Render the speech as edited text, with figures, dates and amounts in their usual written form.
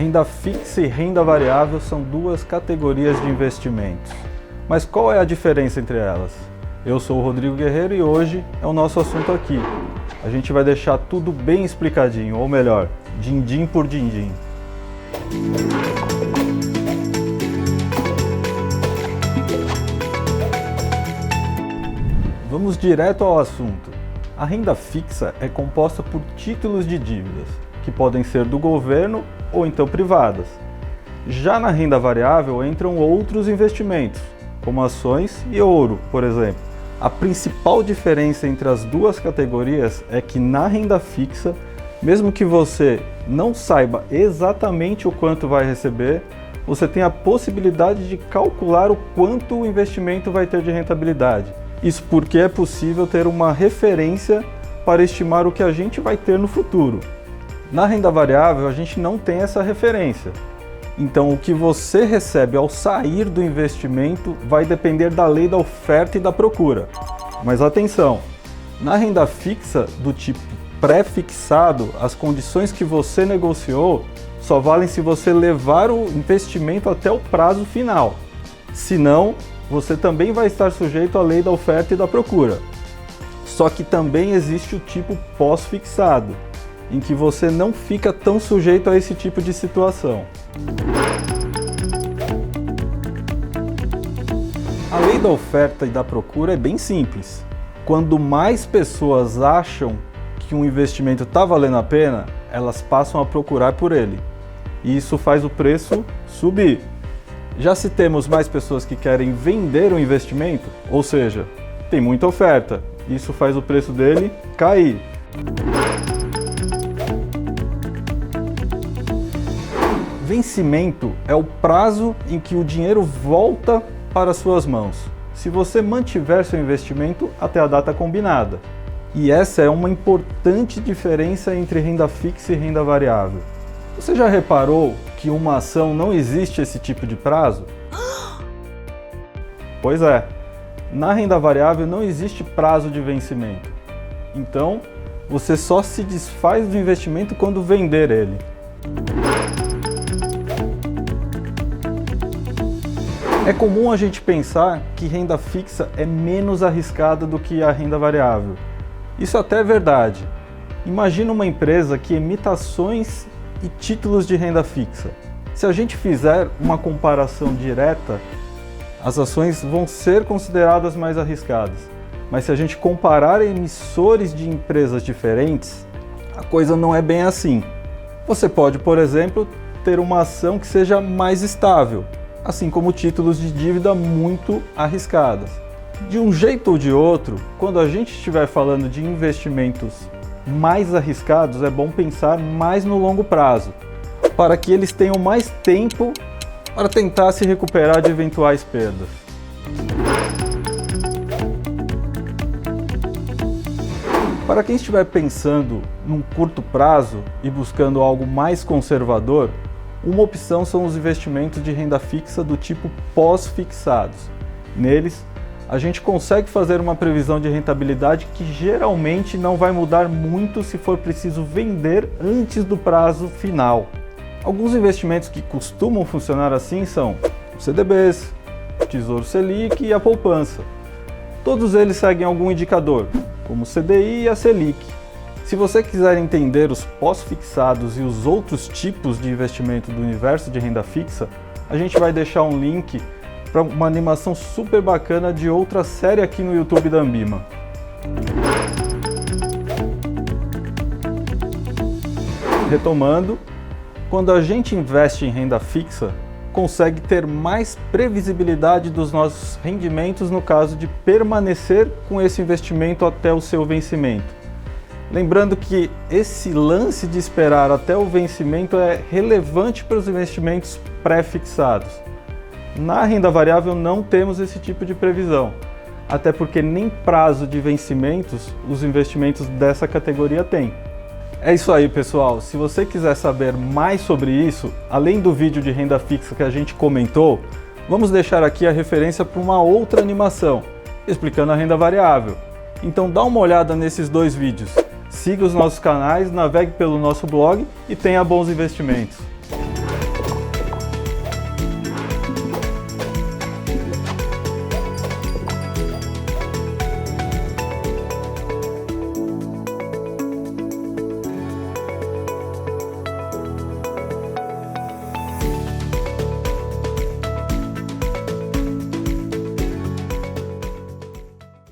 Renda fixa e renda variável são duas categorias de investimentos. Mas qual é a diferença entre elas? Eu sou o Rodrigo Guerreiro e hoje é o nosso assunto aqui. A gente vai deixar tudo bem explicadinho, ou melhor, din-din por din-din. Vamos direto ao assunto. A renda fixa é composta por títulos de dívidas, que podem ser do governo ou então privadas. Já na renda variável entram outros investimentos, como ações e ouro, por exemplo. A principal diferença entre as duas categorias é que na renda fixa, mesmo que você não saiba exatamente o quanto vai receber, você tem a possibilidade de calcular o quanto o investimento vai ter de rentabilidade. Isso porque é possível ter uma referência para estimar o que a gente vai ter no futuro. Na renda variável, a gente não tem essa referência. Então, o que você recebe ao sair do investimento vai depender da lei da oferta e da procura. Mas atenção, na renda fixa do tipo pré-fixado, as condições que você negociou só valem se você levar o investimento até o prazo final. Senão, você também vai estar sujeito à lei da oferta e da procura. Só que também existe o tipo pós-fixado, em que você não fica tão sujeito a esse tipo de situação. A lei da oferta e da procura é bem simples. Quando mais pessoas acham que um investimento está valendo a pena, elas passam a procurar por ele. E isso faz o preço subir. Já se temos mais pessoas que querem vender o investimento, ou seja, tem muita oferta, isso faz o preço dele cair. Vencimento é o prazo em que o dinheiro volta para suas mãos, se você mantiver seu investimento até a data combinada. E essa é uma importante diferença entre renda fixa e renda variável. Você já reparou que uma ação não existe esse tipo de prazo? Pois é, na renda variável não existe prazo de vencimento. Então, você só se desfaz do investimento quando vender ele. É comum a gente pensar que renda fixa é menos arriscada do que a renda variável. Isso até é verdade. Imagina uma empresa que emita ações e títulos de renda fixa. Se a gente fizer uma comparação direta, as ações vão ser consideradas mais arriscadas. Mas se a gente comparar emissores de empresas diferentes, a coisa não é bem assim. Você pode, por exemplo, ter uma ação que seja mais estável, assim como títulos de dívida muito arriscadas. De um jeito ou de outro, quando a gente estiver falando de investimentos mais arriscados, é bom pensar mais no longo prazo, para que eles tenham mais tempo para tentar se recuperar de eventuais perdas. Para quem estiver pensando num curto prazo e buscando algo mais conservador, uma opção são os investimentos de renda fixa do tipo pós-fixados. Neles, a gente consegue fazer uma previsão de rentabilidade que geralmente não vai mudar muito se for preciso vender antes do prazo final. Alguns investimentos que costumam funcionar assim são os CDBs, o Tesouro Selic e a poupança. Todos eles seguem algum indicador, como o CDI e a Selic. Se você quiser entender os pós-fixados e os outros tipos de investimento do universo de renda fixa, a gente vai deixar um link para uma animação super bacana de outra série aqui no YouTube da Ambima. Retomando, quando a gente investe em renda fixa, consegue ter mais previsibilidade dos nossos rendimentos no caso de permanecer com esse investimento até o seu vencimento. Lembrando que esse lance de esperar até o vencimento é relevante para os investimentos pré-fixados. Na renda variável não temos esse tipo de previsão, até porque nem prazo de vencimentos os investimentos dessa categoria têm. É isso aí, pessoal. Se você quiser saber mais sobre isso, além do vídeo de renda fixa que a gente comentou, vamos deixar aqui a referência para uma outra animação, explicando a renda variável. Então dá uma olhada nesses dois vídeos. Siga os nossos canais, navegue pelo nosso blog e tenha bons investimentos.